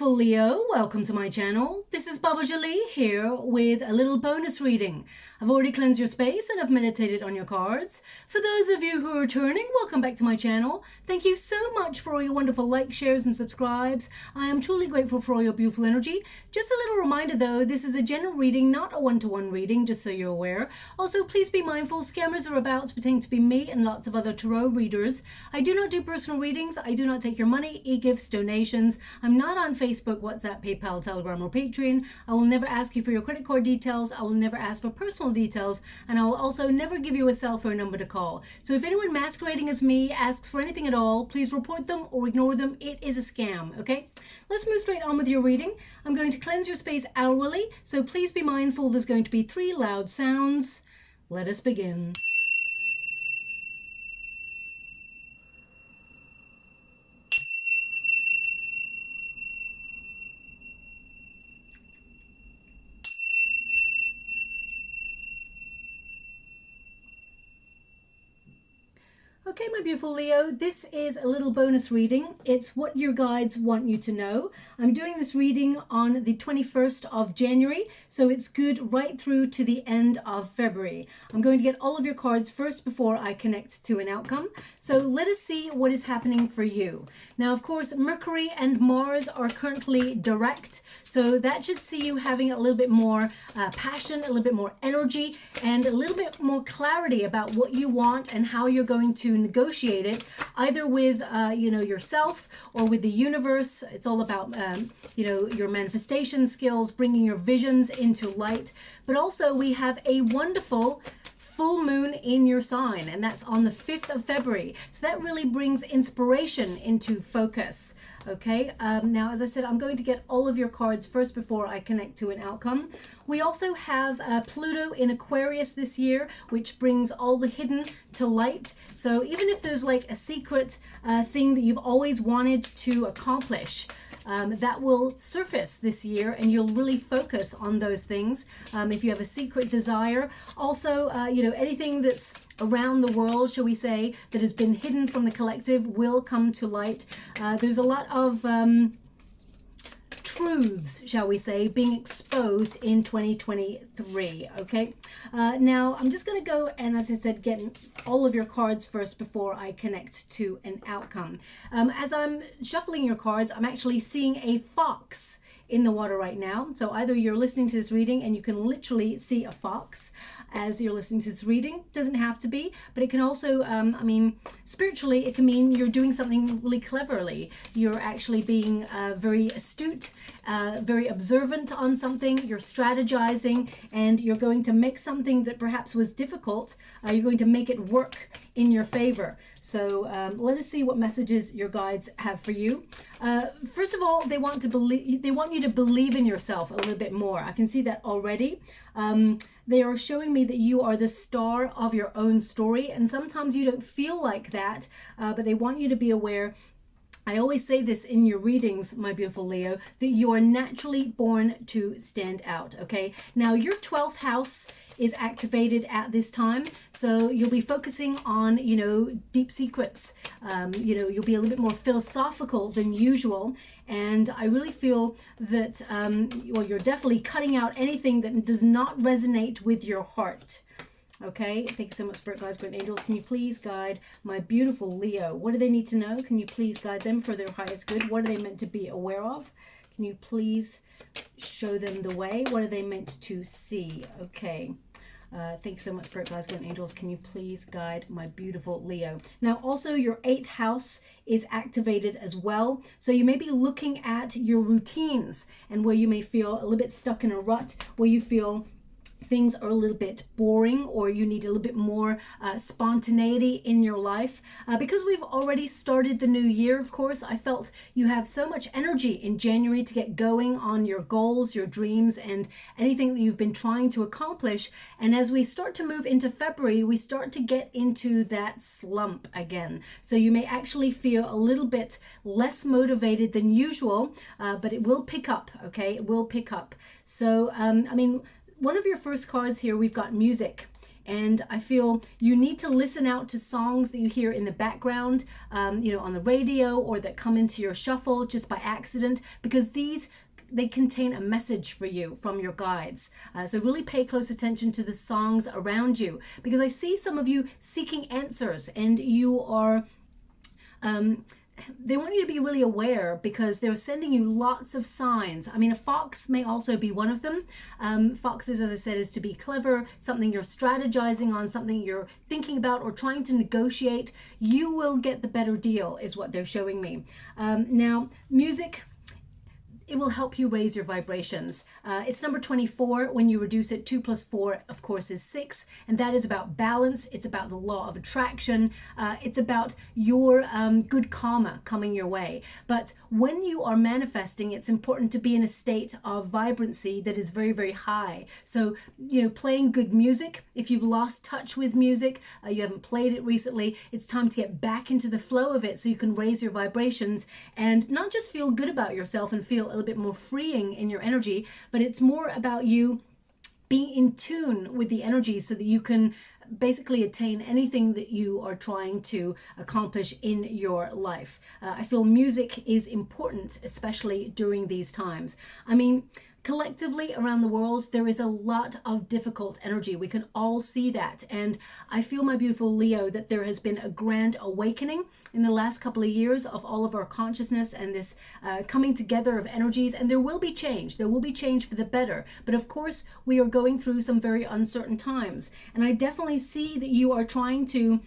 beautiful Leo, welcome to my channel. This is Baba Jolie here with a little bonus reading. I've already cleansed your space and I've meditated on your cards. For those of you who are returning, welcome back to my channel. Thank you so much for all your wonderful likes, shares and subscribes. I am truly grateful for all your beautiful energy. Just a little reminder though, this is a general reading, not a one-to-one reading, just so you're aware. Also, please be mindful, scammers are about to pretend to be me and lots of other tarot readers. I do not do personal readings. I do not take your money, e-gifts, donations. I'm not on Facebook, WhatsApp, PayPal, Telegram, or Patreon. I will never ask you for your credit card details. I will never ask for personal details. And I will also never give you a cell phone number to call. So if anyone masquerading as me asks for anything at all, please report them or ignore them. It is a scam, okay? Let's move straight on with your reading. I'm going to cleanse your space hourly, so please be mindful there's going to be 3 loud sounds. Let us begin. Okay, my beautiful Leo, this is a little bonus reading. It's what your guides want you to know. I'm doing this reading on the 21st of January, so it's good right through to the end of February. I'm going to get all of your cards first before I connect to an outcome. So let us see what is happening for you. Now, of course, Mercury and Mars are currently direct, so that should see you having a little bit more passion, a little bit more energy, and a little bit more clarity about what you want and how you're going to negotiate it, either with yourself or with the universe. It's all about your manifestation skills, bringing your visions into light. But also we have a wonderful full moon in your sign, and that's on the 5th of February. So that really brings inspiration into focus. Okay, now as I said, I'm going to get all of your cards first before I connect to an outcome. We also have Pluto in Aquarius this year, which brings all the hidden to light. So even if there's like a secret thing that you've always wanted to accomplish, that will surface this year, and you'll really focus on those things. If you have a secret desire, also, anything that's around the world, shall we say, that has been hidden from the collective will come to light. There's a lot of truths, shall we say, being exposed in 2023. Okay, now I'm just going to go and, as I said, get all of your cards first before I connect to an outcome. As I'm shuffling your cards, I'm actually seeing a fox in the water right now. So either you're listening to this reading and you can literally see a fox as you're listening to this reading. Doesn't have to be, but it can also, spiritually, it can mean you're doing something really cleverly. You're actually being very astute, very observant on something. You're strategizing, and you're going to make something that perhaps was difficult. You're going to make it work in your favor. So let us see what messages your guides have for you. First of all, they want you to believe in yourself a little bit more. I can see that already. They are showing me that you are the star of your own story, and sometimes you don't feel like that, but they want you to be aware. I always say this in your readings, my beautiful Leo, that you are naturally born to stand out, okay? Now, your 12th house is activated at this time, so you'll be focusing on, deep secrets. You'll be a little bit more philosophical than usual, and I really feel that, you're definitely cutting out anything that does not resonate with your heart. Okay, thank you so much, Spirit Guides, Great Angels. Can you please guide my beautiful Leo? What do they need to know? Can you please guide them for their highest good? What are they meant to be aware of? Can you please show them the way? What are they meant to see? Okay. Thanks so much, Spirit Guides, Great Angels. Can you please guide my beautiful Leo? Now, also your 8th house is activated as well. So you may be looking at your routines and where you may feel a little bit stuck in a rut, where you feel things are a little bit boring, or you need a little bit more spontaneity in your life. Because we've already started the new year, of course, I felt you have so much energy in January to get going on your goals, your dreams, and anything that you've been trying to accomplish. And as we start to move into February, we start to get into that slump again. So you may actually feel a little bit less motivated than usual, but it will pick up, okay? It will pick up. So, one of your first cards here, we've got music. And I feel you need to listen out to songs that you hear in the background, you know, on the radio, or that come into your shuffle just by accident, because they contain a message for you from your guides. So really pay close attention to the songs around you, because I see some of you seeking answers, and you are they want you to be really aware, because they're sending you lots of signs. I mean, a fox may also be one of them. Foxes, as I said, is to be clever, something you're strategizing on, something you're thinking about or trying to negotiate. You will get the better deal, is what they're showing me. Now, music, it will help you raise your vibrations. It's number 24. When you reduce it, 2 plus 4, of course, is 6. And that is about balance. It's about the law of attraction. It's about your good karma coming your way. But when you are manifesting, it's important to be in a state of vibrancy that is very, very high. So, you know, playing good music. If you've lost touch with music, you haven't played it recently, it's time to get back into the flow of it so you can raise your vibrations and not just feel good about yourself and feel a little bit more freeing in your energy, but it's more about you being in tune with the energy so that you can basically attain anything that you are trying to accomplish in your life. I feel music is important, especially during these times. I mean, collectively around the world, there is a lot of difficult energy. We can all see that. And I feel, my beautiful Leo, that there has been a grand awakening in the last couple of years of all of our consciousness and this coming together of energies. And there will be change. There will be change for the better. But of course, we are going through some very uncertain times. And I definitely see that you are trying to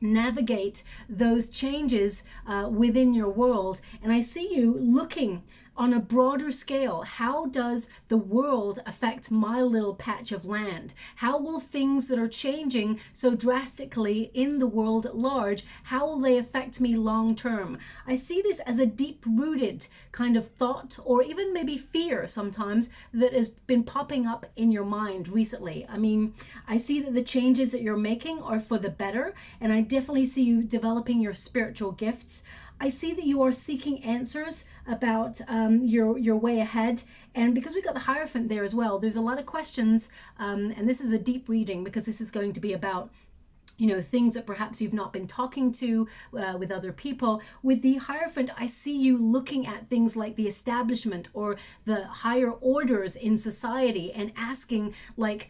navigate those changes within your world. And I see you looking on a broader scale. How does the world affect my little patch of land? How will things that are changing so drastically in the world at large, how will they affect me long term? I see this as a deep-rooted kind of thought, or even maybe fear sometimes, that has been popping up in your mind recently. I mean, I see that the changes that you're making are for the better, and I definitely see you developing your spiritual gifts. I see that you are seeking answers about your way ahead. And because we've got the Hierophant there as well, there's a lot of questions. And this is a deep reading, because this is going to be about, you know, things that perhaps you've not been talking to with other people. With the Hierophant, I see you looking at things like the establishment or the higher orders in society and asking, like,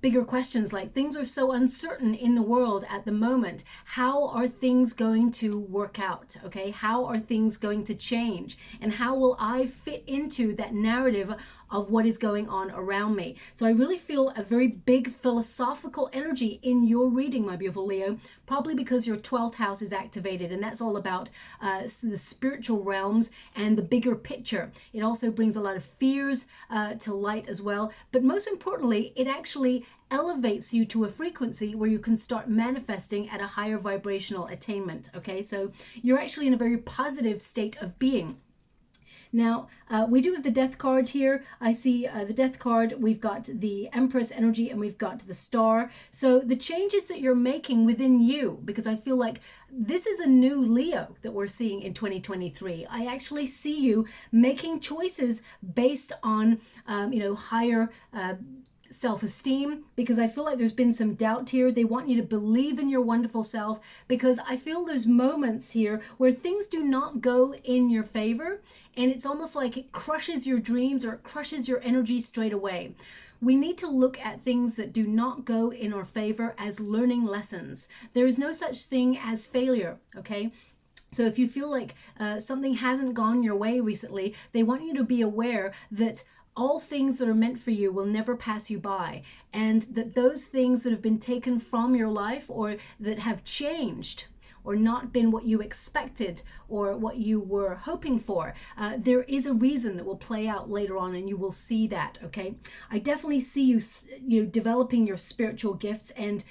bigger questions, like, things are so uncertain in the world at the moment. How are things going to work out? Okay, how are things going to change? And how will I fit into that narrative of what is going on around me? So I really feel a very big philosophical energy in your reading, my beautiful Leo, probably because your 12th house is activated, and that's all about the spiritual realms and the bigger picture. It also brings a lot of fears to light as well, but most importantly, it actually elevates you to a frequency where you can start manifesting at a higher vibrational attainment. Okay, so you're actually in a very positive state of being. Now, we do have the Death card here. I see the Death card, we've got the Empress energy, and we've got the Star. So the changes that you're making within you, because I feel like this is a new Leo that we're seeing in 2023. I actually see you making choices based on, you know, higher self-esteem, because I feel like there's been some doubt here. They want you to believe in your wonderful self, because I feel there's moments here where things do not go in your favor, and it's almost like it crushes your dreams or it crushes your energy straight away. We need to look at things that do not go in our favor as learning lessons. There is no such thing as failure, okay? So if you feel like something hasn't gone your way recently, they want you to be aware that all things that are meant for you will never pass you by, and that those things that have been taken from your life or that have changed or not been what you expected or what you were hoping for, there is a reason that will play out later on, and you will see that. Okay, I definitely see you developing your spiritual gifts and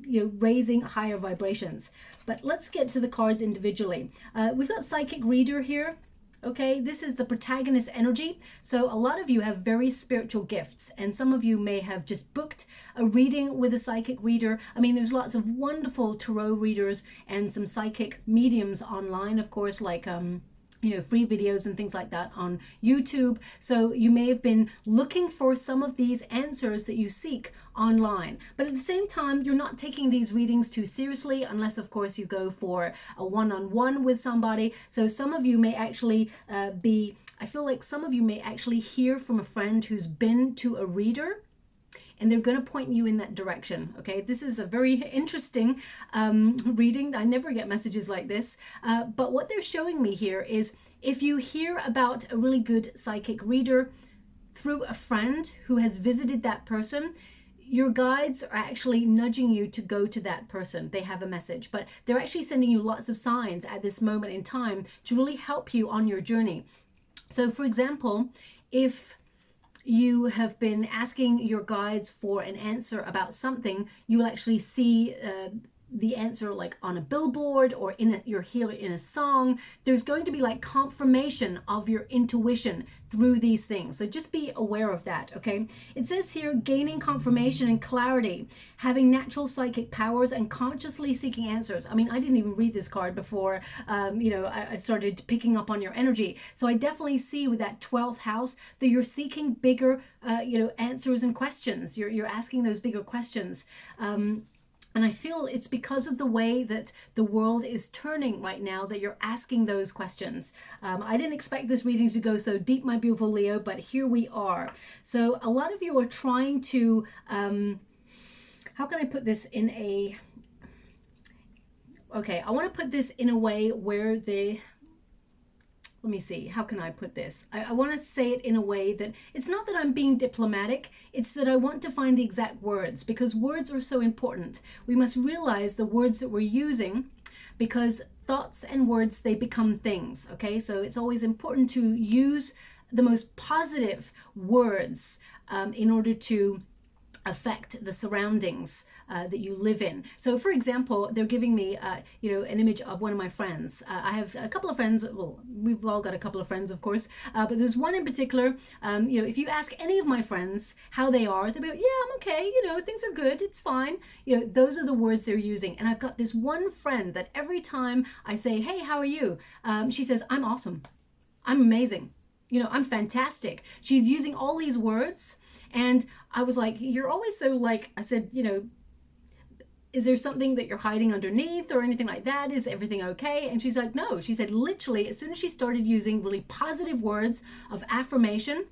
raising higher vibrations. But let's get to the cards individually. We've got Psychic Reader here. Okay, this is the protagonist energy. So a lot of you have very spiritual gifts, and some of you may have just booked a reading with a psychic reader. I mean, there's lots of wonderful tarot readers and some psychic mediums online, of course, like free videos and things like that on YouTube. So you may have been looking for some of these answers that you seek online, but at the same time, you're not taking these readings too seriously, unless of course you go for a one-on-one with somebody. So some of you may actually I feel like some of you may actually hear from a friend who's been to a reader, and they're going to point you in that direction. Okay, this is a very interesting reading. I never get messages like this, but what they're showing me here is if you hear about a really good psychic reader through a friend who has visited that person, your guides are actually nudging you to go to that person. They have a message, but they're actually sending you lots of signs at this moment in time to really help you on your journey. So for example, if you have been asking your guides for an answer about something, you will actually see the answer like on a billboard or you'll hear it in a song. There's going to be like confirmation of your intuition through these things. So just be aware of that, okay? It says here, gaining confirmation and clarity, having natural psychic powers and consciously seeking answers. I mean, I didn't even read this card before, I started picking up on your energy. So I definitely see with that 12th house that you're seeking bigger, answers and questions. You're asking those bigger questions. And I feel it's because of the way that the world is turning right now that you're asking those questions. I didn't expect this reading to go so deep, my beautiful Leo, but here we are. So a lot of you are trying to, how can I put this in a, okay, I want to put this in a way where let me see, how can I put this? I want to say it in a way that it's not that I'm being diplomatic, it's that I want to find the exact words, because words are so important. We must realize the words that we're using, because thoughts and words, they become things, okay? So it's always important to use the most positive words in order to affect the surroundings that you live in. So for example, they're giving me an image of one of my friends. I have a couple of friends, well, we've all got a couple of friends, of course, but there's one in particular, if you ask any of my friends how they are, they'll be like, yeah, I'm okay, things are good, it's fine. Those are the words they're using. And I've got this one friend that every time I say, hey, how are you? She says, I'm awesome, I'm amazing, I'm fantastic. She's using all these words. And I was like, you're always so like, I said, is there something that you're hiding underneath or anything like that? Is everything okay? And she's like, no. She said, literally, as soon as she started using really positive words of affirmation,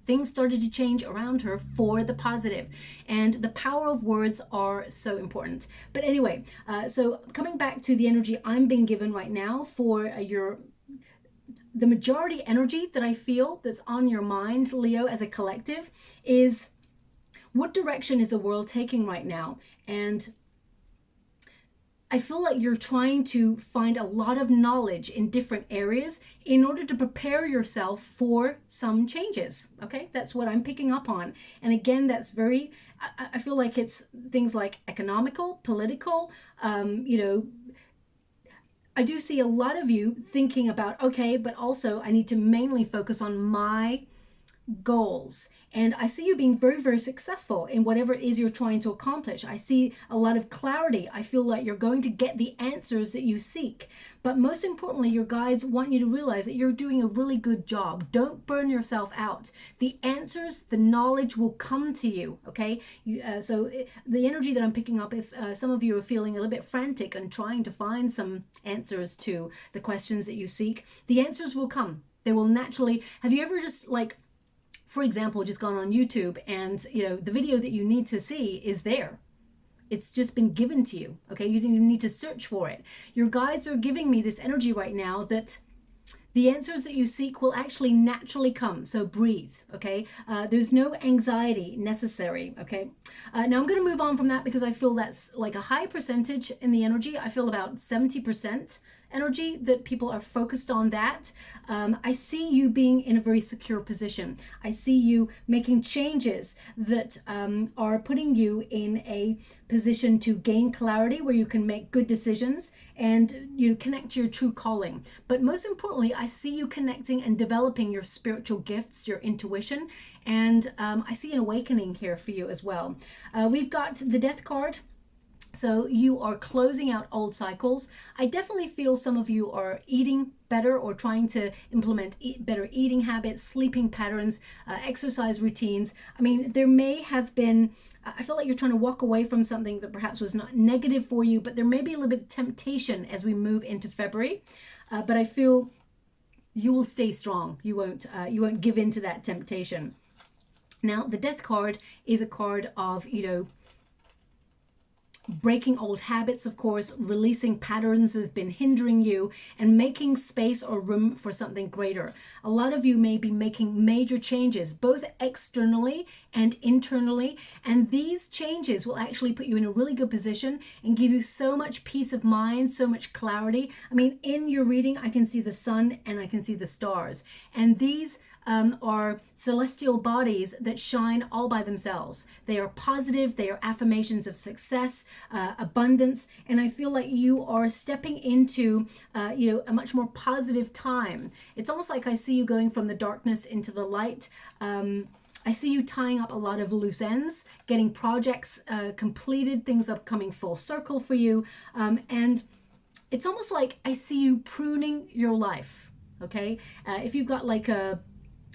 things started to change around her for the positive. And the power of words are so important. But anyway, so coming back to the energy I'm being given right now for the majority energy that I feel that's on your mind, Leo, as a collective, is what direction is the world taking right now? And I feel like you're trying to find a lot of knowledge in different areas in order to prepare yourself for some changes. Okay, that's what I'm picking up on. And again, that's I feel like it's things like economical, political, I do see a lot of you thinking about, okay, but also I need to mainly focus on my goals. And I see you being very, very successful in whatever it is you're trying to accomplish. I see a lot of clarity. I feel like you're going to get the answers that you seek. But most importantly, your guides want you to realize that you're doing a really good job. Don't burn yourself out. The answers, the knowledge will come to you, okay? The energy that I'm picking up, if some of you are feeling a little bit frantic and trying to find some answers to the questions that you seek, the answers will come. They will naturally. Have you ever just for example, just gone on YouTube and, the video that you need to see is there. It's just been given to you, okay? You didn't even need to search for it. Your guides are giving me this energy right now that the answers that you seek will actually naturally come. So breathe, okay? There's no anxiety necessary, okay? Now I'm going to move on from that because I feel that's like a high percentage in the energy. I feel about 70% energy that people are focused on that. I see you being in a very secure position. I see you making changes that are putting you in a position to gain clarity where you can make good decisions and connect to your true calling. But most importantly, I see you connecting and developing your spiritual gifts, your intuition, and I see an awakening here for you as well. We've got the Death card. So you are closing out old cycles. I definitely feel some of you are eating better or trying to implement better eating habits, sleeping patterns, exercise routines. I mean, there may have been, I feel like you're trying to walk away from something that perhaps was not negative for you, but there may be a little bit of temptation as we move into February. But I feel you will stay strong. You won't give in to that temptation. Now, the Death card is a card of, breaking old habits, of course, releasing patterns that have been hindering you, and making space or room for something greater. A lot of you may be making major changes, both externally and internally, and these changes will actually put you in a really good position and give you so much peace of mind, so much clarity. I mean, in your reading, I can see the sun and I can see the stars, and these are celestial bodies that shine all by themselves. They are positive, they are affirmations of success, abundance, and I feel like you are stepping into a much more positive time. It's almost like I see you going from the darkness into the light. I see you tying up a lot of loose ends, getting projects completed, things are coming full circle for you, and it's almost like I see you pruning your life. Okay, if you've got like a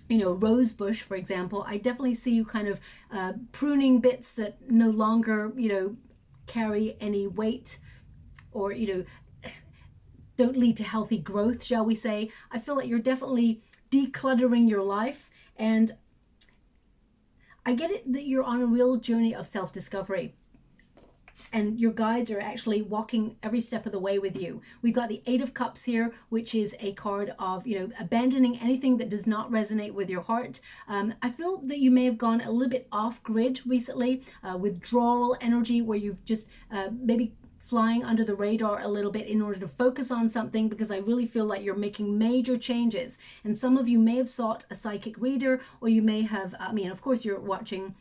rose bush, for example, I definitely see you kind of pruning bits that no longer, carry any weight or, don't lead to healthy growth, shall we say. I feel like you're definitely decluttering your life, and I get it that you're on a real journey of self-discovery. And your guides are actually walking every step of the way with you. We've got the Eight of Cups here, which is a card of, abandoning anything that does not resonate with your heart. I feel that you may have gone a little bit off grid recently, withdrawal energy, where you've just maybe flying under the radar a little bit in order to focus on something, because I really feel like you're making major changes. And some of you may have sought a psychic reader, or you may have, of course you're watching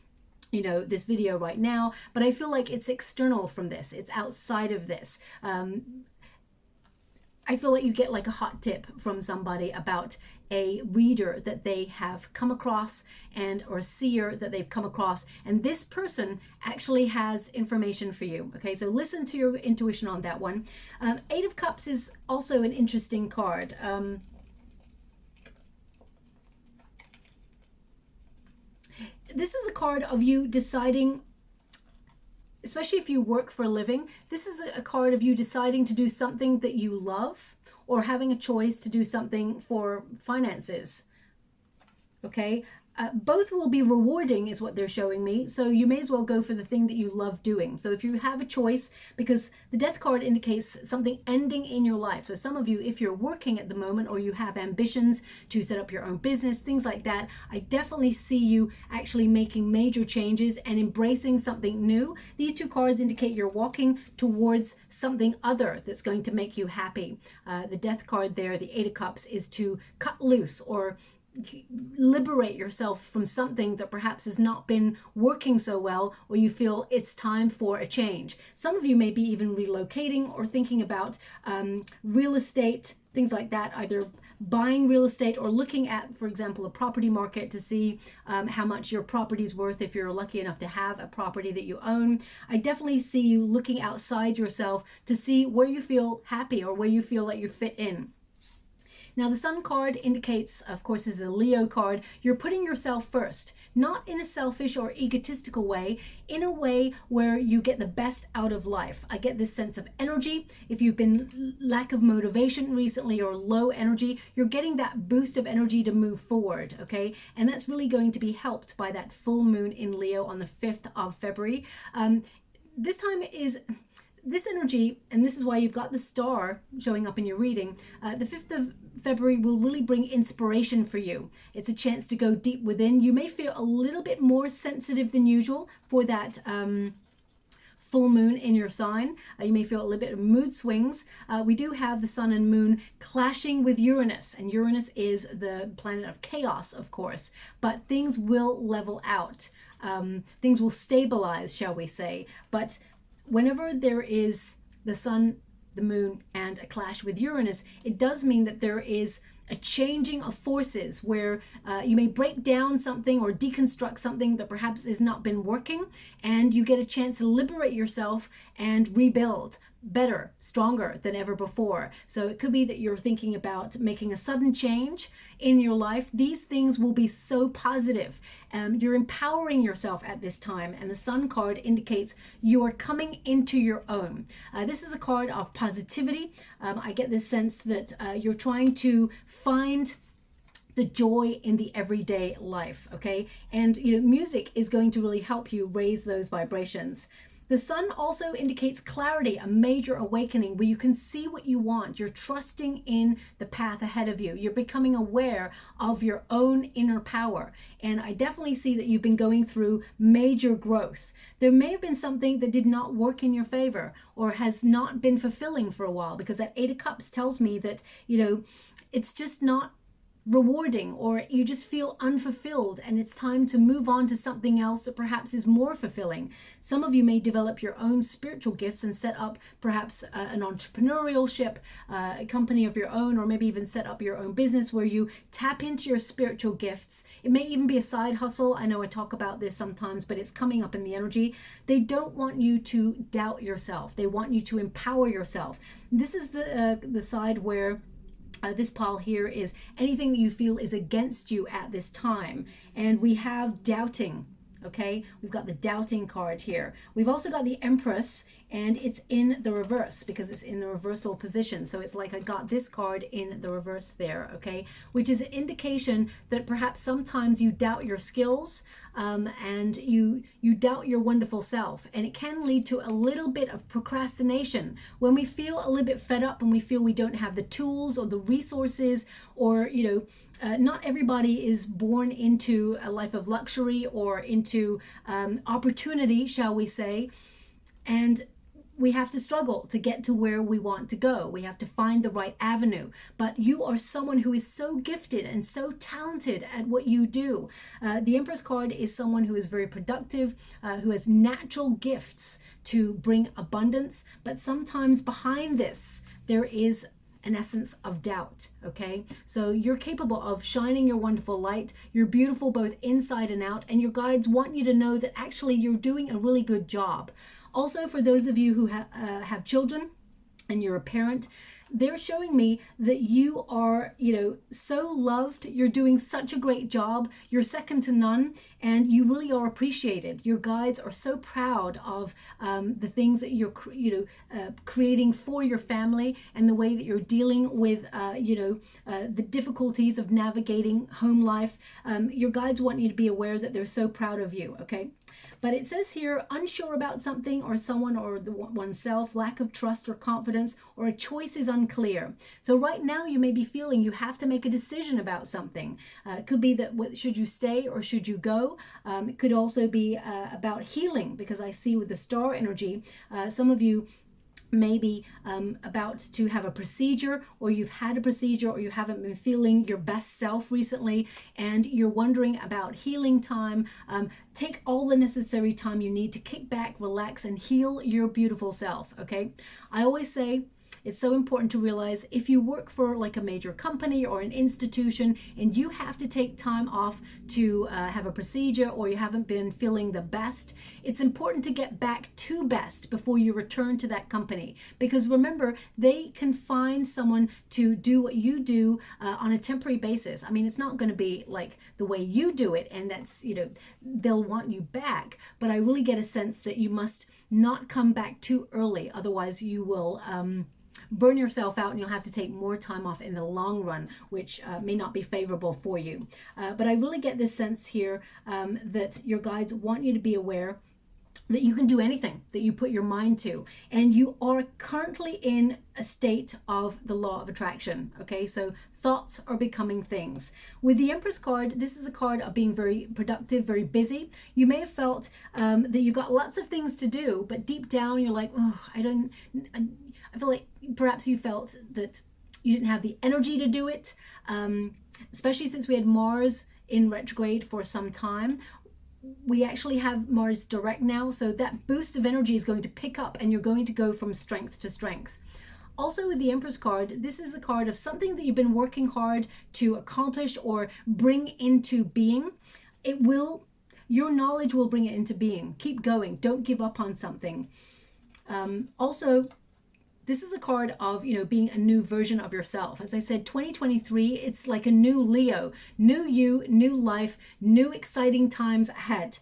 this video right now, but I feel like it's external from this. It's outside of this. I feel like you get like a hot tip from somebody about a reader that they have come across or a seer that they've come across, and this person actually has information for you. Okay, so listen to your intuition on that one. Eight of Cups is also an interesting card. This is a card of you deciding, especially if you work for a living, this is a card of you deciding to do something that you love, or having a choice to do something for finances. Okay, both will be rewarding is what they're showing me, so you may as well go for the thing that you love doing. So if you have a choice, because the Death card indicates something ending in your life, so some of you, if you're working at the moment or you have ambitions to set up your own business, things like that, I definitely see you actually making major changes and embracing something new. These two cards indicate you're walking towards something other that's going to make you happy. The Death card there, the Eight of Cups, is to cut loose or liberate yourself from something that perhaps has not been working so well, or you feel it's time for a change. Some of you may be even relocating or thinking about real estate, things like that, either buying real estate or looking at, for example, a property market to see how much your property is worth if you're lucky enough to have a property that you own. I definitely see you looking outside yourself to see where you feel happy or where you feel like you fit in. Now, the Sun card indicates, of course, is a Leo card. You're putting yourself first, not in a selfish or egotistical way, in a way where you get the best out of life. I get this sense of energy. If you've been lack of motivation recently or low energy, you're getting that boost of energy to move forward, okay? And that's really going to be helped by that full moon in Leo on the 5th of February. This time is... This energy, and this is why you've got the star showing up in your reading, the 5th of February will really bring inspiration for you. It's a chance to go deep within. You may feel a little bit more sensitive than usual for that full moon in your sign. You may feel a little bit of mood swings. We do have the sun and moon clashing with Uranus, and Uranus is the planet of chaos, of course, but things will level out. Things will stabilize, shall we say, but whenever there is the sun, the moon, and a clash with Uranus, it does mean that there is a changing of forces where you may break down something or deconstruct something that perhaps has not been working, and you get a chance to liberate yourself and rebuild better, stronger than ever before. So it could be that you're thinking about making a sudden change in your life. These things will be so positive. You're empowering yourself at this time, and the Sun card indicates you are coming into your own. This is a card of positivity. I get this sense that you're trying to find the joy in the everyday life, okay? And music is going to really help you raise those vibrations. The Sun also indicates clarity, a major awakening where you can see what you want. You're trusting in the path ahead of you. You're becoming aware of your own inner power. And I definitely see that you've been going through major growth. There may have been something that did not work in your favor or has not been fulfilling for a while, because that Eight of Cups tells me that, it's just not rewarding, or you just feel unfulfilled, and it's time to move on to something else that perhaps is more fulfilling. Some of you may develop your own spiritual gifts and set up perhaps an entrepreneurship, a company of your own, or maybe even set up your own business where you tap into your spiritual gifts. It may even be a side hustle. I know I talk about this sometimes, but it's coming up in the energy. They don't want you to doubt yourself. They want you to empower yourself. This is the side where this pile here is anything that you feel is against you at this time. And we have doubting, okay? We've got the doubting card here. We've also got the Empress, and it's in the reverse because it's in the reversal position. So it's like I got this card in the reverse there, okay? Which is an indication that perhaps sometimes you doubt your skills, and you doubt your wonderful self, and it can lead to a little bit of procrastination when we feel a little bit fed up and we feel we don't have the tools or the resources, or not everybody is born into a life of luxury or into opportunity, shall we say, and we have to struggle to get to where we want to go. We have to find the right avenue. But you are someone who is so gifted and so talented at what you do. The Empress card is someone who is very productive, who has natural gifts to bring abundance. But sometimes behind this, there is an essence of doubt, okay? So you're capable of shining your wonderful light. You're beautiful both inside and out, and your guides want you to know that actually you're doing a really good job. Also, for those of you who have children and you're a parent, they're showing me that you are, so loved. You're doing such a great job. You're second to none, and you really are appreciated. Your guides are so proud of the things that you're, creating for your family, and the way that you're dealing with, the difficulties of navigating home life. Your guides want you to be aware that they're so proud of you, okay? But it says here, unsure about something or someone or oneself, lack of trust or confidence, or a choice is unclear. So right now you may be feeling you have to make a decision about something. It could be that should you stay or should you go? It could also be about healing, because I see with the star energy, some of you maybe about to have a procedure, or you've had a procedure, or you haven't been feeling your best self recently, and you're wondering about healing time. Take all the necessary time you need to kick back, relax, and heal your beautiful self, okay? I always say, it's so important to realize if you work for like a major company or an institution and you have to take time off to have a procedure, or you haven't been feeling the best, it's important to get back to best before you return to that company. Because remember, they can find someone to do what you do on a temporary basis. I mean, it's not going to be like the way you do it, and that's, they'll want you back. But I really get a sense that you must not come back too early. Otherwise, you will burn yourself out, and you'll have to take more time off in the long run, which may not be favorable for you. But I really get this sense here that your guides want you to be aware that you can do anything that you put your mind to, and you are currently in a state of the law of attraction, okay? So thoughts are becoming things. With the Empress card, this is a card of being very productive, very busy. You may have felt that you've got lots of things to do, but deep down you're like, oh, I feel like perhaps you felt that you didn't have the energy to do it, especially since we had Mars in retrograde for some time. We actually have Mars direct now, so that boost of energy is going to pick up, and you're going to go from strength to strength. Also with the Empress card, this is a card of something that you've been working hard to accomplish or bring into being. It will, your knowledge will bring it into being. Keep going. Don't give up on something. Also, this is a card of, you know, being a new version of yourself. As I said, 2023, it's like a new Leo, new you, new life, new exciting times ahead.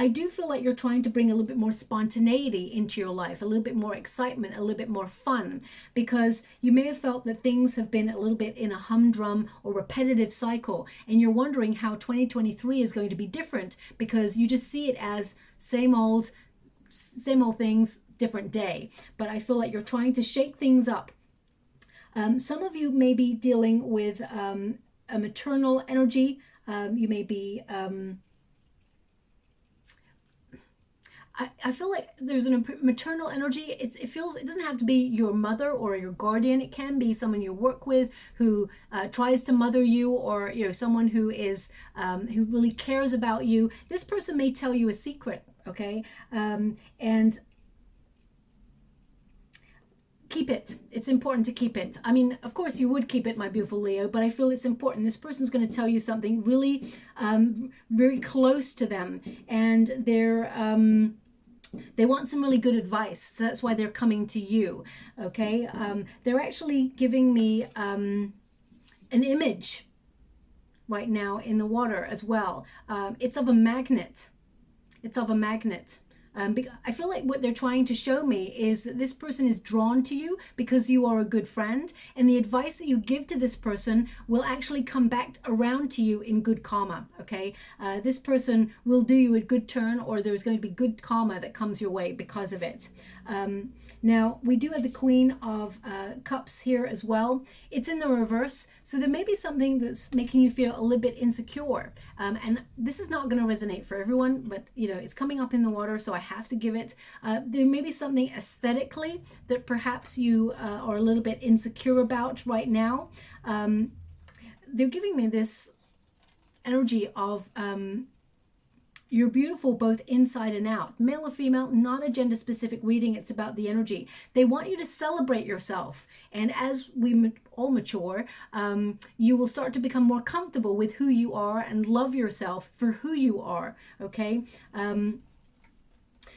I do feel like you're trying to bring a little bit more spontaneity into your life, a little bit more excitement, a little bit more fun, because you may have felt that things have been a little bit in a humdrum or repetitive cycle, and you're wondering how 2023 is going to be different because you just see it as same old things, different day. But I feel like you're trying to shake things up. Some of you may be dealing with a maternal energy. You may be I feel like there's a maternal energy. It feels, it doesn't have to be your mother or your guardian. It can be someone you work with who tries to mother you, or, you know, someone who is who really cares about you. This person may tell you a secret, okay? And keep it. It's important to keep it. I mean, of course you would keep it, my beautiful Leo, but I feel it's important. This person's going to tell you something really very close to them, and they want some really good advice, so that's why they're coming to you, okay? They're actually giving me an image right now in the water as well. It's of a magnet. It's of a magnet. I feel like what they're trying to show me is that this person is drawn to you because you are a good friend, and the advice that you give to this person will actually come back around to you in good karma, okay? This person will do you a good turn, or there's going to be good karma that comes your way because of it. Now, we do have the Queen of Cups here as well. It's in the reverse, so there may be something that's making you feel a little bit insecure. And this is not going to resonate for everyone, but, you know, it's coming up in the water, so I have to give it. There may be something aesthetically that perhaps you are a little bit insecure about right now. They're giving me this energy of you're beautiful both inside and out. Male or female, not a gender specific reading. It's about the energy. They want you to celebrate yourself. And as we all mature, you will start to become more comfortable with who you are and love yourself for who you are, okay?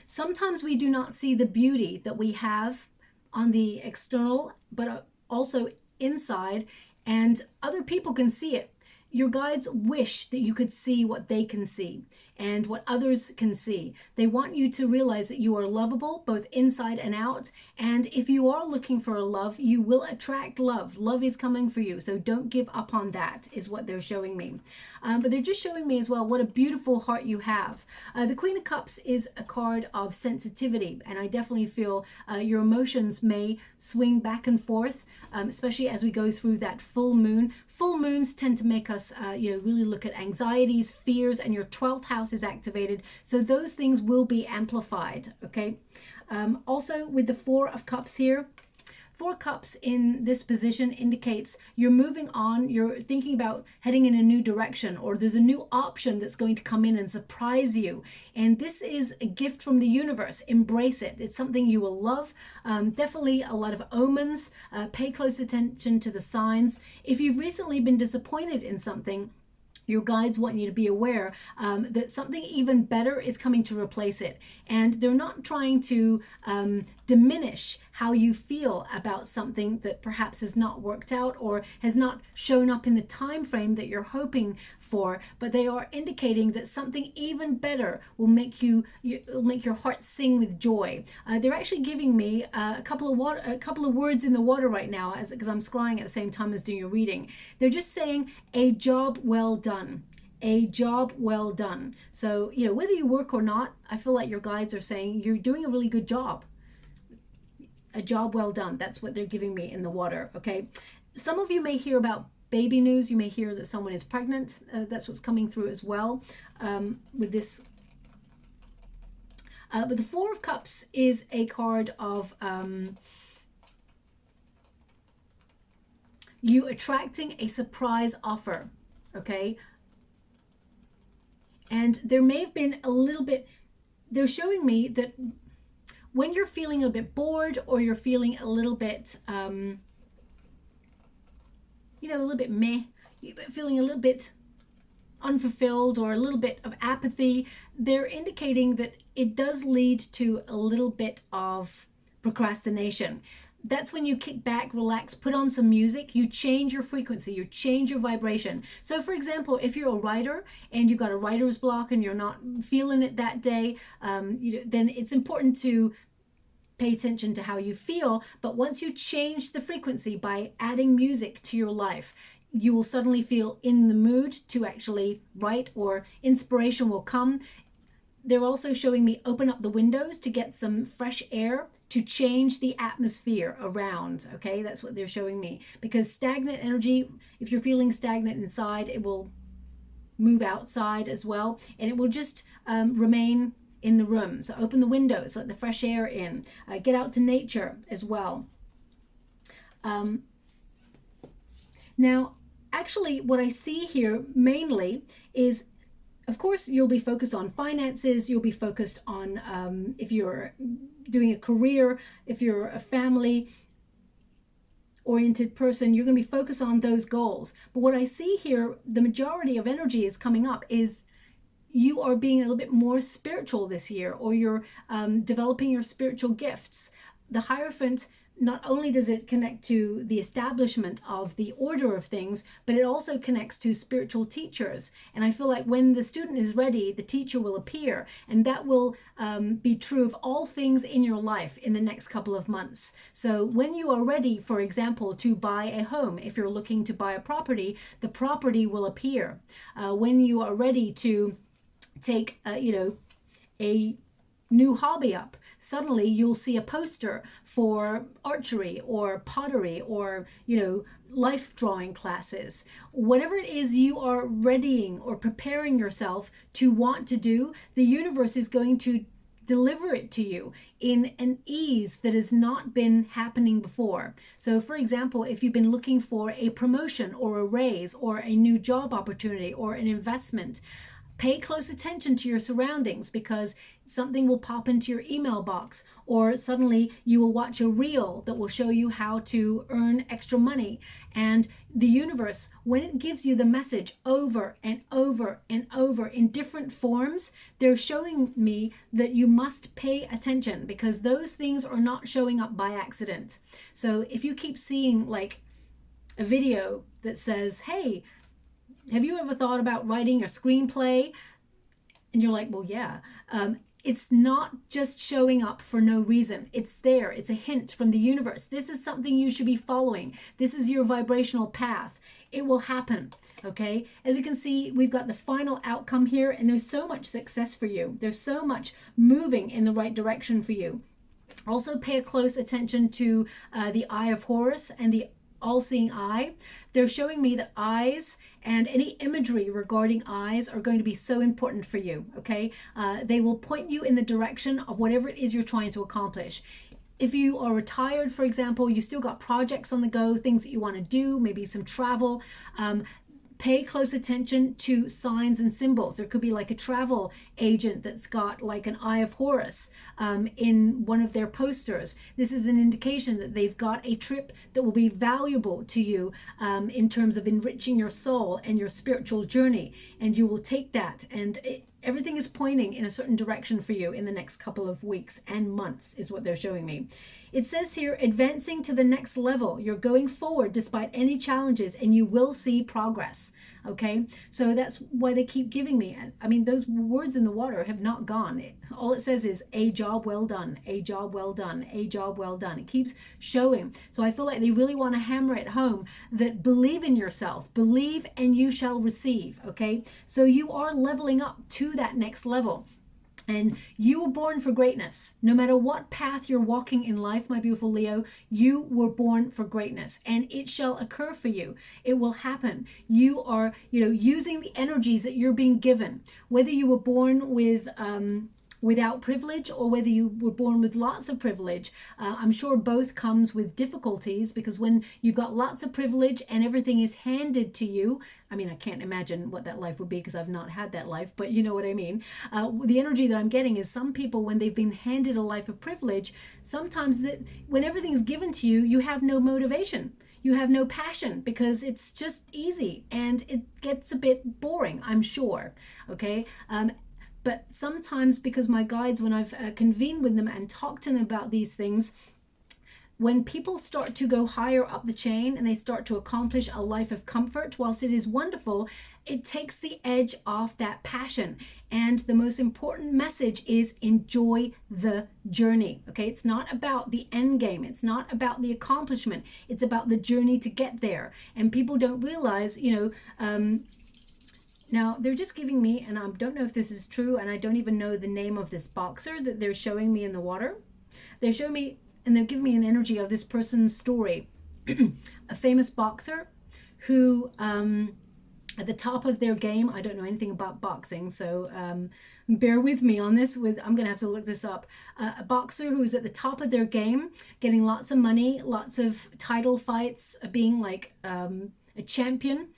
Sometimes we do not see the beauty that we have on the external, but also inside, and other people can see it. Your guides wish that you could see what they can see and what others can see. They want you to realize that you are lovable both inside and out. And if you are looking for a love, you will attract love. Love is coming for you. So don't give up on that, is what they're showing me. But they're just showing me as well what a beautiful heart you have. The Queen of Cups is a card of sensitivity. And I definitely feel your emotions may swing back and forth, especially as we go through that full moon. Full moons tend to make us, really look at anxieties, fears, and your 12th house is activated. So those things will be amplified, okay? Also, with the Four of Cups here, Four Cups in this position indicates you're moving on, you're thinking about heading in a new direction, or there's a new option that's going to come in and surprise you. And this is a gift from the universe. Embrace it. It's something you will love. Definitely a lot of omens. Pay close attention to the signs. If you've recently been disappointed in something, your guides want you to be aware that something even better is coming to replace it. And they're not trying to diminish how you feel about something that perhaps has not worked out or has not shown up in the time frame that you're hoping for, but they are indicating that something even better will make your heart sing with joy. They're actually giving me a couple of words in the water right now, because I'm scrying at the same time as doing your reading. They're just saying a job well done. A job well done. So, whether you work or not, I feel like your guides are saying you're doing a really good job. A job well done. That's what they're giving me in the water, okay? Some of you may hear about baby news. You may hear that someone is pregnant. That's what's coming through as well with this. But the Four of Cups is a card of you attracting a surprise offer, okay? And there may have been a little bit, they're showing me that when you're feeling a bit bored, or you're feeling a little bit, a little bit meh, feeling a little bit unfulfilled, or a little bit of apathy, they're indicating that it does lead to a little bit of procrastination. That's when you kick back, relax, put on some music, you change your frequency, you change your vibration. So for example, if you're a writer and you've got a writer's block and you're not feeling it that day, then it's important to pay attention to how you feel. But once you change the frequency by adding music to your life, you will suddenly feel in the mood to actually write, or inspiration will come. They're also showing me open up the windows to get some fresh air, to change the atmosphere around. Okay, that's what they're showing me. Because stagnant energy, if you're feeling stagnant inside, it will move outside as well, and it will just remain in the room. So open the windows, let the fresh air in. Get out to nature as well. Now, actually, what I see here mainly is, of course, you'll be focused on finances. You'll be focused on, if you're doing a career, if you're a family-oriented person, you're going to be focused on those goals. But what I see here, the majority of energy is coming up, is you are being a little bit more spiritual this year, or you're developing your spiritual gifts. The Hierophant, not only does it connect to the establishment of the order of things, but it also connects to spiritual teachers. And I feel like when the student is ready, the teacher will appear, and that will be true of all things in your life in the next couple of months. So when you are ready, for example, to buy a home, if you're looking to buy a property, the property will appear. When you are ready to take, a new hobby up, suddenly you'll see a poster for archery or pottery or, life drawing classes. Whatever it is you are readying or preparing yourself to want to do, the universe is going to deliver it to you in an ease that has not been happening before. So for example, if you've been looking for a promotion or a raise or a new job opportunity or an investment, pay close attention to your surroundings, because something will pop into your email box, or suddenly you will watch a reel that will show you how to earn extra money. And the universe, when it gives you the message over and over and over in different forms, they're showing me that you must pay attention, because those things are not showing up by accident. So if you keep seeing like a video that says, hey, have you ever thought about writing a screenplay? And you're like, well, yeah. It's not just showing up for no reason. It's there. It's a hint from the universe. This is something you should be following. This is your vibrational path. It will happen. Okay. As you can see, we've got the final outcome here, and there's so much success for you. There's so much moving in the right direction for you. Also pay a close attention to the Eye of Horus and the all-seeing eye. They're showing me that eyes and any imagery regarding eyes are going to be so important for you. Okay, they will point you in the direction of whatever it is you're trying to accomplish. If you are retired, for example, you still got projects on the go, things that you want to do, maybe some travel. Pay close attention to signs and symbols. There could be like a travel agent that's got like an Eye of Horus in one of their posters. This is an indication that they've got a trip that will be valuable to you in terms of enriching your soul and your spiritual journey. And you will take that, and everything is pointing in a certain direction for you in the next couple of weeks and months is what they're showing me. It says here, advancing to the next level. You're going forward despite any challenges, and you will see progress. Okay, so that's why they keep giving me. I mean, those words in the water have not gone. All it says is a job well done, a job well done, a job well done. It keeps showing. So I feel like they really want to hammer it home that believe in yourself, believe and you shall receive. Okay, so you are leveling up to that next level. And you were born for greatness. No matter what path you're walking in life, my beautiful Leo, you were born for greatness, and it shall occur for you. It will happen. You are, using the energies that you're being given. Whether you were born with without privilege or whether you were born with lots of privilege. I'm sure both comes with difficulties, because when you've got lots of privilege and everything is handed to you, I mean, I can't imagine what that life would be because I've not had that life, but you know what I mean. The energy that I'm getting is some people, when they've been handed a life of privilege, sometimes when everything's given to you, you have no motivation. You have no passion because it's just easy and it gets a bit boring, I'm sure. Okay. But sometimes, because my guides, when I've convened with them and talked to them about these things, when people start to go higher up the chain and they start to accomplish a life of comfort, whilst it is wonderful, it takes the edge off that passion. And the most important message is um the journey. Okay, it's not about the end game. It's not about the accomplishment. It's about the journey to get there. And people don't realize, now, they're just giving me, and I don't know if this is true, and I don't even know the name of this boxer that they're showing me in the water. They're showing me, and they're giving me an energy of this person's story. A famous boxer who, at the top of their game, I don't know anything about boxing, so bear with me on this. I'm going to have to look this up. A boxer who's at the top of their game, getting lots of money, lots of title fights, being like a champion,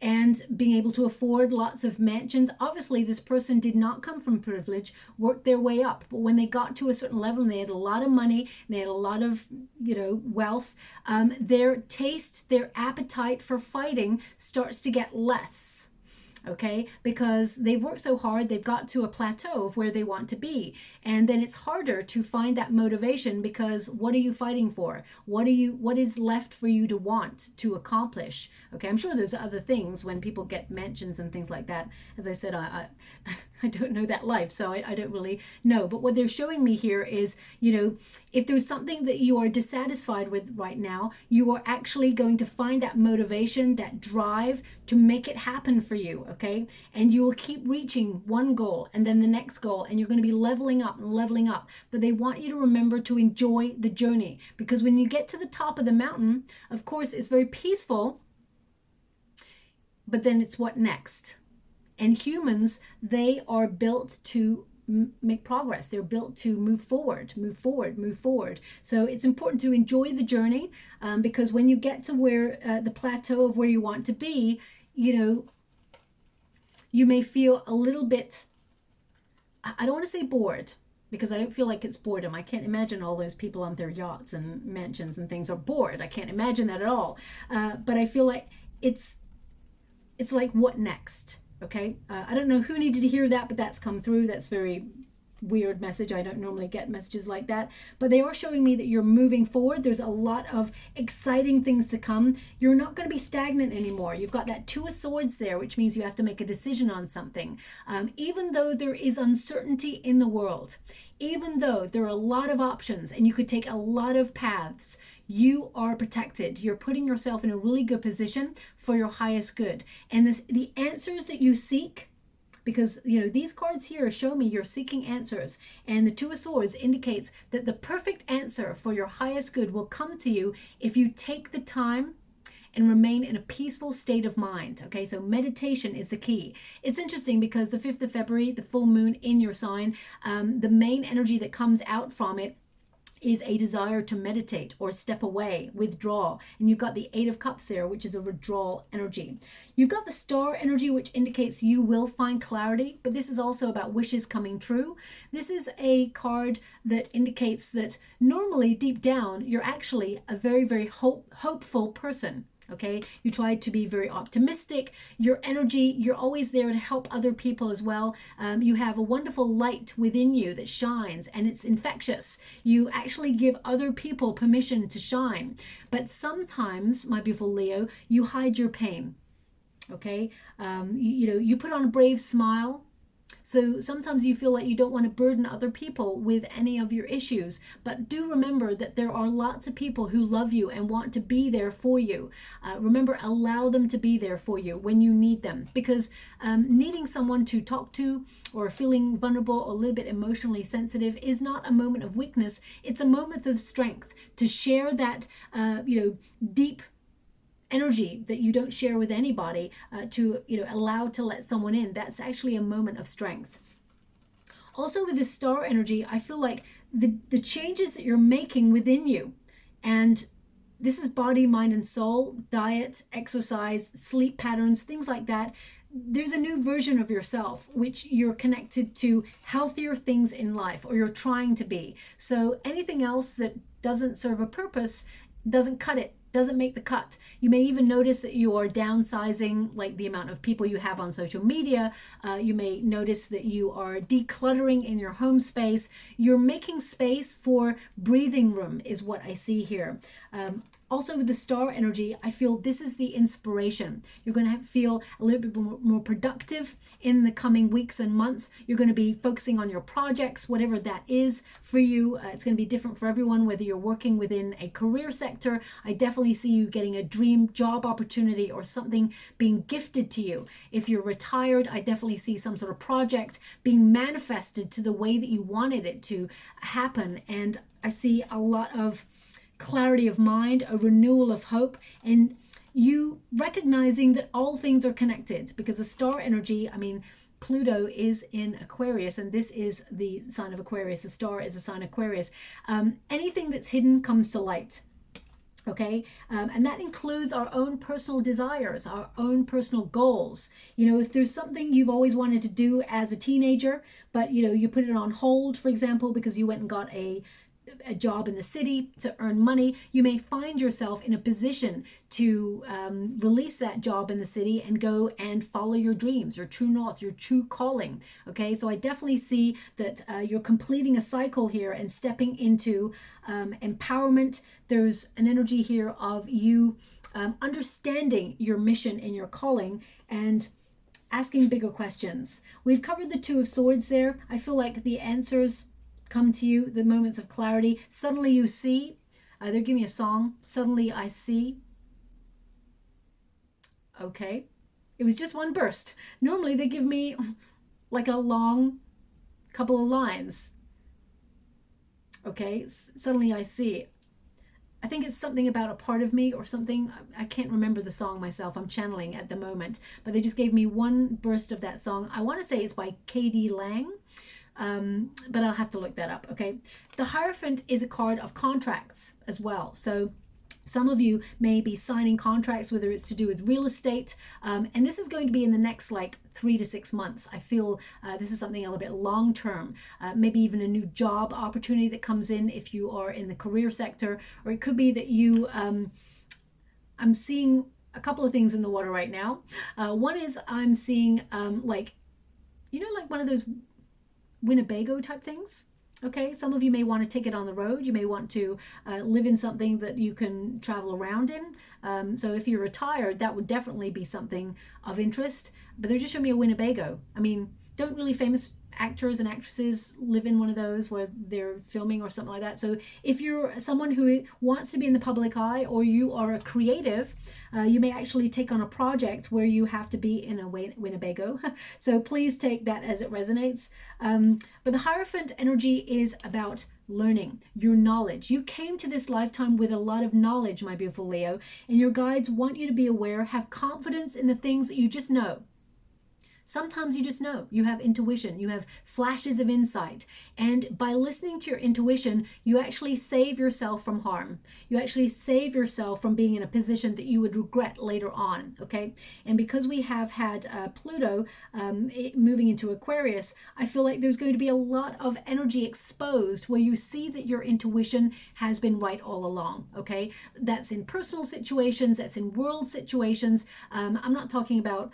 and being able to afford lots of mansions. Obviously, this person did not come from privilege, worked their way up. But when they got to a certain level and they had a lot of money, and they had a lot of, wealth, their taste, their appetite for fighting starts to get less. Okay, because they've worked so hard, they've got to a plateau of where they want to be, and then it's harder to find that motivation, because what are you fighting for? What is left for you to want to accomplish? Okay, I'm sure there's other things when people get mansions and things like that. As I said, I don't know that life, so I don't really know. But what they're showing me here is, if there's something that you are dissatisfied with right now, you are actually going to find that motivation, that drive to make it happen for you, okay? And you will keep reaching one goal and then the next goal, and you're going to be leveling up and leveling up. But they want you to remember to enjoy the journey, because when you get to the top of the mountain, of course, it's very peaceful, but then it's what next? And humans, they are built to make progress. They're built to move forward, move forward, move forward. So it's important to enjoy the journey, because when you get to where the plateau of where you want to be, you may feel a little bit, I don't want to say bored, because I don't feel like it's boredom. I can't imagine all those people on their yachts and mansions and things are bored. I can't imagine that at all. But I feel like it's like, what next? Okay, I don't know who needed to hear that, but that's come through. That's very weird message. I don't normally get messages like that, but they are showing me that you're moving forward. There's a lot of exciting things to come. You're not going to be stagnant anymore. You've got that Two of Swords there, which means you have to make a decision on something. Even though there is uncertainty in the world, even though there are a lot of options and you could take a lot of paths, you are protected. You're putting yourself in a really good position for your highest good. And the answers that you seek, because these cards here show me you're seeking answers, and the Two of Swords indicates that the perfect answer for your highest good will come to you if you take the time and remain in a peaceful state of mind. Okay, so meditation is the key. It's interesting because the 5th of February, the full moon in your sign, the main energy that comes out from it is a desire to meditate or step away, withdraw. And you've got the 8 of Cups there, which is a withdrawal energy. You've got the Star energy, which indicates you will find clarity, but this is also about wishes coming true. This is a card that indicates that normally deep down, you're actually a very, very hopeful person. Okay, you try to be very optimistic. Your energy, you're always there to help other people as well. You have a wonderful light within you that shines, and it's infectious. You actually give other people permission to shine. But sometimes, my beautiful Leo, you hide your pain. Okay, you put on a brave smile. So sometimes you feel like you don't want to burden other people with any of your issues, but do remember that there are lots of people who love you and want to be there for you. Remember, allow them to be there for you when you need them, because needing someone to talk to or feeling vulnerable or a little bit emotionally sensitive is not a moment of weakness. It's a moment of strength to share that, deep energy that you don't share with anybody, to allow to let someone in. That's actually a moment of strength. Also with this star energy, I feel like the changes that you're making within you, and this is body, mind, and soul, diet, exercise, sleep patterns, things like that. There's a new version of yourself which you're connected to healthier things in life, or you're trying to be. So anything else that doesn't serve a purpose doesn't cut it, doesn't make the cut. You may even notice that you are downsizing, like the amount of people you have on social media. You may notice that you are decluttering in your home space. You're making space for breathing room is what I see here. Also with the star energy, I feel this is the inspiration. You're going to feel a little bit more productive in the coming weeks and months. You're going to be focusing on your projects, whatever that is for you. It's going to be different for everyone, whether you're working within a career sector. I definitely see you getting a dream job opportunity or something being gifted to you. If you're retired, I definitely see some sort of project being manifested to the way that you wanted it to happen. And I see a lot of clarity of mind, a renewal of hope, and you recognizing that all things are connected, because the star energy, I mean, Pluto is in Aquarius, and this is the sign of Aquarius. The star is a sign of Aquarius. Anything that's hidden comes to light. Okay, and that includes our own personal desires, our own personal goals. You know, if there's something you've always wanted to do as a teenager, but you know, you put it on hold, for example, because you went and got a job in the city to earn money, you may find yourself in a position to release that job in the city and go and follow your dreams, your true north, your true calling. Okay, so I definitely see that you're completing a cycle here and stepping into empowerment. There's an energy here of you understanding your mission and your calling and asking bigger questions. We've covered the Two of Swords there. I feel like the answers come to you, the moments of clarity. Suddenly you see. They're giving me a song. Suddenly I see. Okay. It was just one burst. Normally they give me like a long couple of lines. Okay. Suddenly I see. I think it's something about a part of me or something. I can't remember the song myself. I'm channeling at the moment. But they just gave me one burst of that song. I want to say it's by K.D. Lang. But I'll have to look that up. Okay, the Hierophant is a card of contracts as well. So some of you may be signing contracts, whether it's to do with real estate, and this is going to be in the next like 3 to 6 months. I feel this is something a little bit long term, maybe even a new job opportunity that comes in if you are in the career sector, or it could be that you I'm seeing a couple of things in the water right now. One is I'm seeing like, you know, like one of those Winnebago type things. Okay, some of you may want to take it on the road. You may want to live in something that you can travel around in. So if you're retired, that would definitely be something of interest. But they're just showing me a Winnebago. I mean, don't really famous actors and actresses live in one of those where they're filming or something like that? So if you're someone who wants to be in the public eye, or you are a creative, you may actually take on a project where you have to be in a Winnebago. So please take that as it resonates. But the Hierophant energy is about learning, your knowledge. You came to this lifetime with a lot of knowledge, my beautiful Leo, and your guides want you to be aware, have confidence in the things that you just know. Sometimes you just know, you have intuition, you have flashes of insight. And by listening to your intuition, you actually save yourself from harm. You actually save yourself from being in a position that you would regret later on, okay? And because we have had Pluto moving into Aquarius, I feel like there's going to be a lot of energy exposed where you see that your intuition has been right all along, okay? That's in personal situations, that's in world situations. I'm not talking about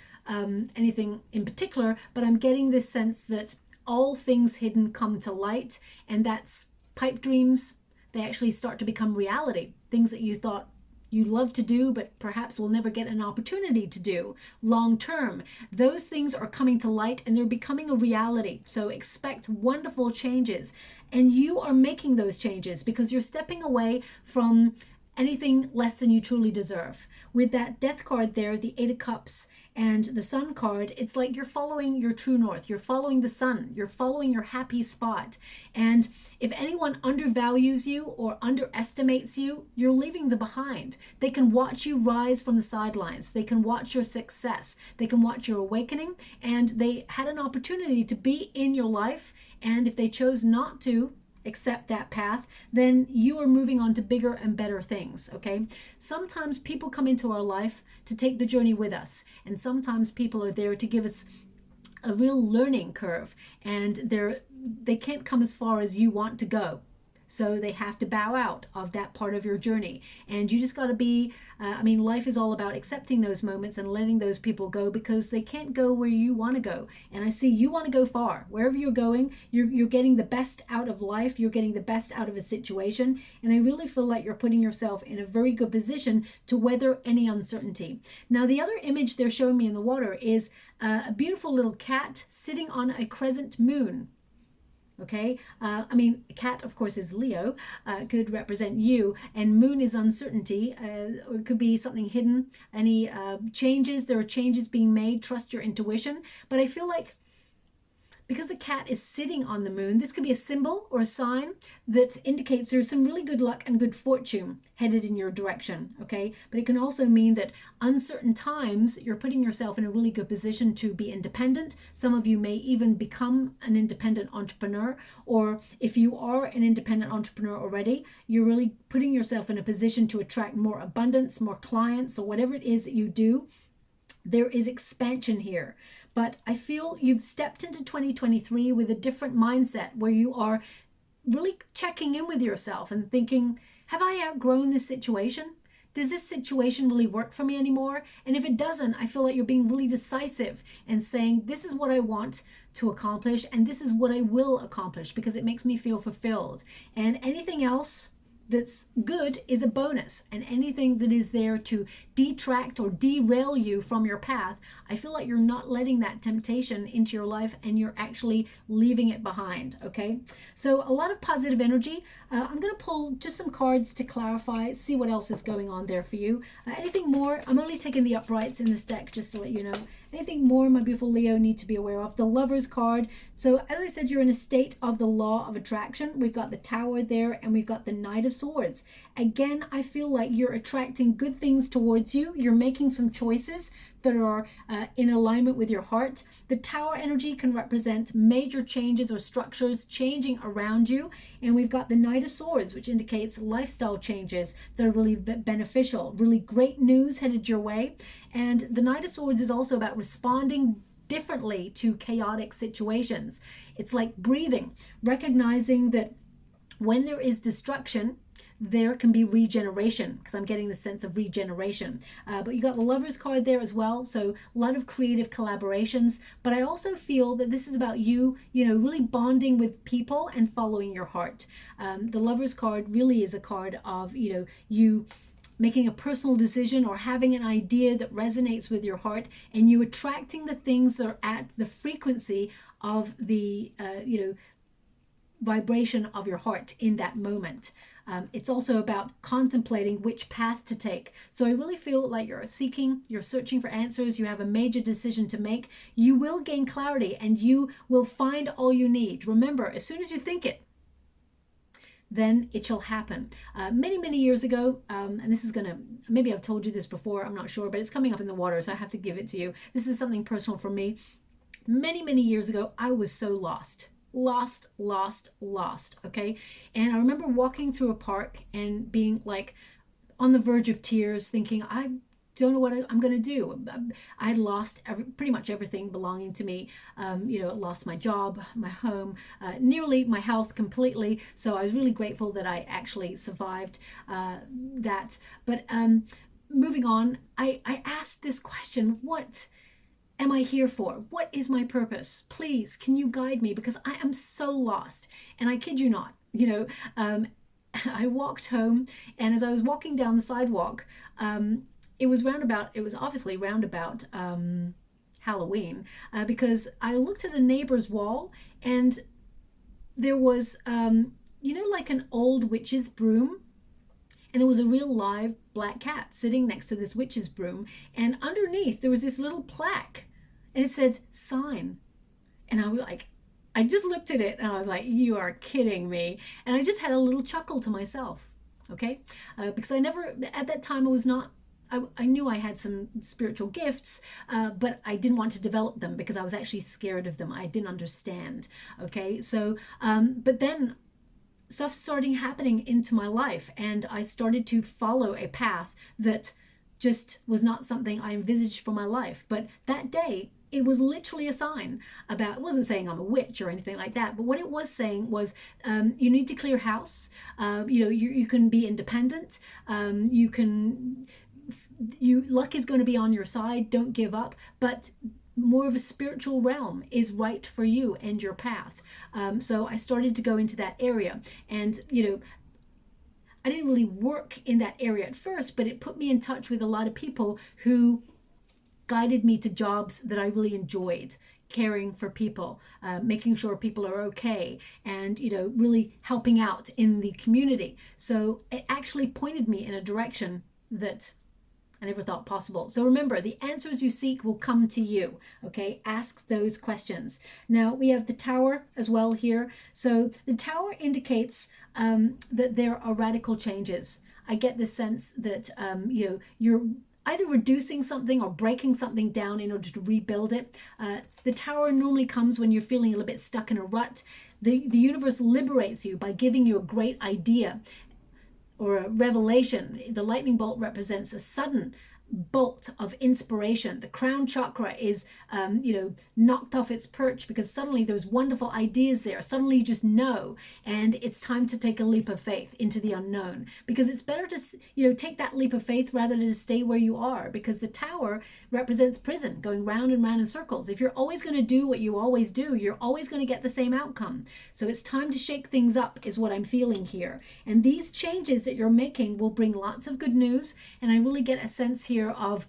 anything in particular, but I'm getting this sense that all things hidden come to light, and that's pipe dreams. They actually start to become reality. Things that you thought you love to do, but perhaps will never get an opportunity to do long term. Those things are coming to light and they're becoming a reality. So expect wonderful changes. And you are making those changes because you're stepping away from anything less than you truly deserve. With that Death card there, the Eight of Cups and the Sun card, it's like you're following your true north. You're following the sun. You're following your happy spot. And if anyone undervalues you or underestimates you, you're leaving them behind. They can watch you rise from the sidelines. They can watch your success. They can watch your awakening. And they had an opportunity to be in your life. And if they chose not to accept that path, then you are moving on to bigger and better things. Okay, sometimes people come into our life to take the journey with us, and sometimes people are there to give us a real learning curve, and they can't come as far as you want to go, so they have to bow out of that part of your journey. And you just got to be life is all about accepting those moments and letting those people go, because they can't go where you want to go. And I see you want to go far. Wherever you're going, you're getting the best out of life. You're getting the best out of a situation. And I really feel like you're putting yourself in a very good position to weather any uncertainty. Now, the other image they're showing me in the water is a beautiful little cat sitting on a crescent moon. Okay, cat, of course, is Leo, could represent you, and moon is uncertainty, or it could be something hidden, any changes. There are changes being made. Trust your intuition. But I feel like because the cat is sitting on the moon, this could be a symbol or a sign that indicates there's some really good luck and good fortune headed in your direction, okay? But it can also mean that uncertain times, you're putting yourself in a really good position to be independent. Some of you may even become an independent entrepreneur, or if you are an independent entrepreneur already, you're really putting yourself in a position to attract more abundance, more clients, or whatever it is that you do. There is expansion here. But I feel you've stepped into 2023 with a different mindset, where you are really checking in with yourself and thinking, have I outgrown this situation? Does this situation really work for me anymore? And if it doesn't, I feel like you're being really decisive and saying, this is what I want to accomplish, and this is what I will accomplish, because it makes me feel fulfilled. And anything else that's good is a bonus, and anything that is there to detract or derail you from your path, I feel like you're not letting that temptation into your life, and you're actually leaving it behind. Okay, so a lot of positive energy. I'm going to pull just some cards to clarify, see what else is going on there for you. Anything more? I'm only taking the uprights in this deck just to let you know. Anything more, my beautiful Leo, need to be aware of? The Lover's card. So as I said, you're in a state of the law of attraction. We've got the Tower there, and we've got the Knight of Swords. Again, I feel like you're attracting good things towards you. You're making some choices that are in alignment with your heart. The Tower energy can represent major changes or structures changing around you. And we've got the Knight of Swords, which indicates lifestyle changes that are really beneficial, really great news headed your way. And the Knight of Swords is also about responding differently to chaotic situations. It's like breathing, recognizing that when there is destruction, there can be regeneration, because I'm getting the sense of regeneration. But you got the Lover's card there as well, so a lot of creative collaborations. But I also feel that this is about you, really bonding with people and following your heart. The Lover's card really is a card of, you making a personal decision or having an idea that resonates with your heart, and you attracting the things that are at the frequency of the, vibration of your heart in that moment. It's also about contemplating which path to take. So I really feel like you're searching for answers. You have a major decision to make. You will gain clarity, and you will find all you need. Remember, as soon as you think it, then it shall happen. Many years ago, and this is maybe I've told you this before, I'm not sure, but it's coming up in the water, so I have to give it to you. This is something personal for me. Many years ago, I was so lost, okay? And I remember walking through a park and being like on the verge of tears, thinking, I don't know what I'm going to do. I had lost pretty much everything belonging to me. Lost my job, my home, nearly my health completely. So I was really grateful that I actually survived that. But moving on, I asked this question: what am I here for? What is my purpose? Please, can you guide me? Because I am so lost. And I kid you not, I walked home, and as I was walking down the sidewalk, it was obviously roundabout Halloween, because I looked at a neighbor's wall, and there was, like an old witch's broom. And there was a real live black cat sitting next to this witch's broom. And underneath there was this little plaque and it said sign. And I was like, I just looked at it and I was like, you are kidding me. And I just had a little chuckle to myself. Okay. Because I never, at that time, I was not, I knew I had some spiritual gifts, but I didn't want to develop them because I was actually scared of them. I didn't understand. Okay. So, but then stuff started happening into my life and I started to follow a path that just was not something I envisaged for my life. But that day, it was literally a sign about, it wasn't saying I'm a witch or anything like that, but what it was saying was you need to clear house. You can be independent. Luck is going to be on your side. Don't give up. But more of a spiritual realm is right for you and your path. So I started to go into that area and, I didn't really work in that area at first, but it put me in touch with a lot of people who guided me to jobs that I really enjoyed, caring for people, making sure people are okay, and really helping out in the community. So it actually pointed me in a direction that I never thought possible. So remember, the answers you seek will come to you. Okay, ask those questions. Now we have the Tower as well here. So the Tower indicates that there are radical changes. I get the sense that you're either reducing something or breaking something down in order to rebuild it. The Tower normally comes when you're feeling a little bit stuck in a rut. The universe liberates you by giving you a great idea or a revelation. The lightning bolt represents a sudden bolt of inspiration. The crown chakra is knocked off its perch because suddenly there's wonderful ideas there. Suddenly you just know, and it's time to take a leap of faith into the unknown, because it's better to take that leap of faith rather than to stay where you are, because the Tower represents prison, going round and round in circles. If you're always going to do what you always do, you're always going to get the same outcome. So it's time to shake things up is what I'm feeling here, and these changes that you're making will bring lots of good news. And I really get a sense here of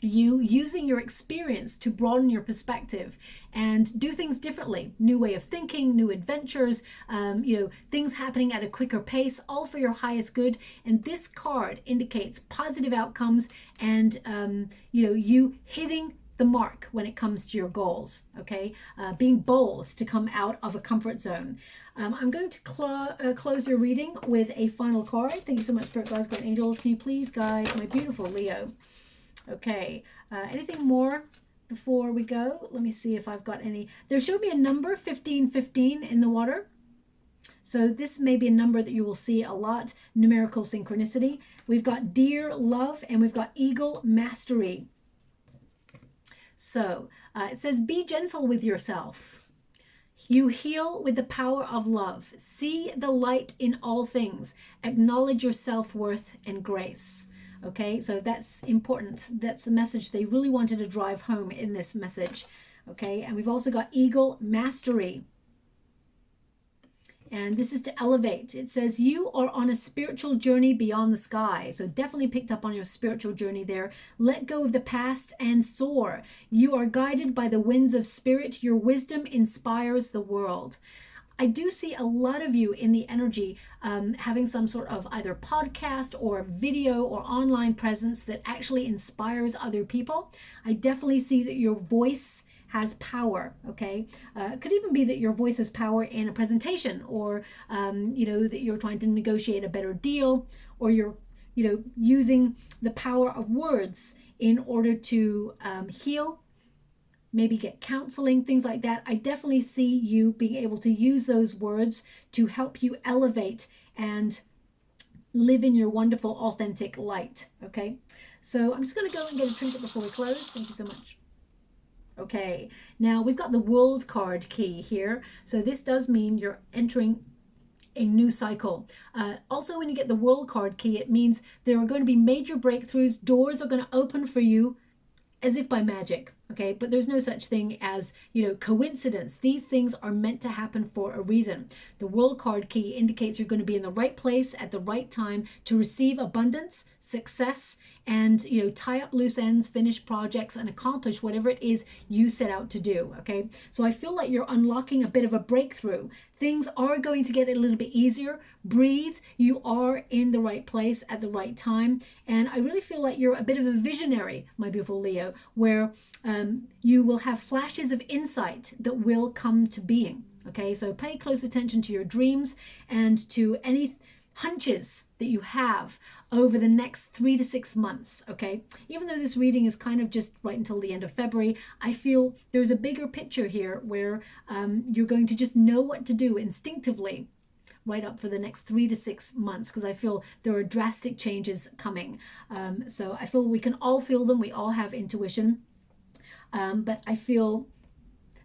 you using your experience to broaden your perspective and do things differently. New way of thinking, new adventures, things happening at a quicker pace, all for your highest good. And this card indicates positive outcomes and you hitting the mark when it comes to your goals. Okay, being bold to come out of a comfort zone. I'm going to close your reading with a final card. Thank you so much, Spirit Guides, Guardian Angels. Can you please guide my beautiful Leo? Okay, anything more before we go? Let me see if I've got any. There showed me a number 1515 in the water. So this may be a number that you will see a lot. Numerical synchronicity. We've got Dear Love and we've got Eagle Mastery. So it says, be gentle with yourself. You heal with the power of love. See the light in all things. Acknowledge your self-worth and grace. Okay, so that's important. That's the message they really wanted to drive home in this message. Okay, and we've also got Eagle Mastery. And this is to elevate. It says you are on a spiritual journey beyond the sky. So definitely picked up on your spiritual journey there. Let go of the past and soar. You are guided by the winds of spirit. Your wisdom inspires the world. I do see a lot of you in the energy having some sort of either podcast or video or online presence that actually inspires other people. I definitely see that your voice has power. Okay, it could even be that your voice has power in a presentation, or that you're trying to negotiate a better deal, or you're using the power of words in order to heal, maybe get counseling, things like that. I definitely see you being able to use those words to help you elevate and live in your wonderful authentic light. Okay, so I'm just going to go and get a trinket before we close. Thank you so much. Okay, now we've got the World card key here. So this does mean you're entering a new cycle. Also, when you get the World card key, it means there are going to be major breakthroughs. Doors are going to open for you as if by magic. Okay, but there's no such thing as, coincidence. These things are meant to happen for a reason. The World card key indicates you're going to be in the right place at the right time to receive abundance, success, and, tie up loose ends, finish projects, and accomplish whatever it is you set out to do. Okay, so I feel like you're unlocking a bit of a breakthrough. Things are going to get a little bit easier. Breathe. You are in the right place at the right time. And I really feel like you're a bit of a visionary, my beautiful Leo, where you will have flashes of insight that will come to being. Okay, so pay close attention to your dreams and to any hunches that you have over the next 3 to 6 months. Okay, even though this reading is kind of just right until the end of February, I feel there's a bigger picture here where you're going to just know what to do instinctively right up for the next 3 to 6 months, because I feel there are drastic changes coming. So I feel we can all feel them. We all have intuition. But I feel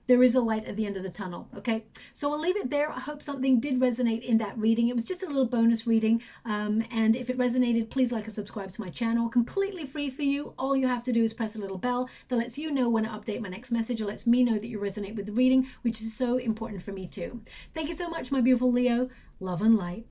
there is a light at the end of the tunnel. Okay, so I'll leave it there. I hope something did resonate in that reading. It was just a little bonus reading, and if it resonated, please like and subscribe to my channel. Completely free for you. All you have to do is press a little bell that lets you know when I update my next message. It lets me know that you resonate with the reading, which is so important for me too. Thank you so much, my beautiful Leo. Love and light.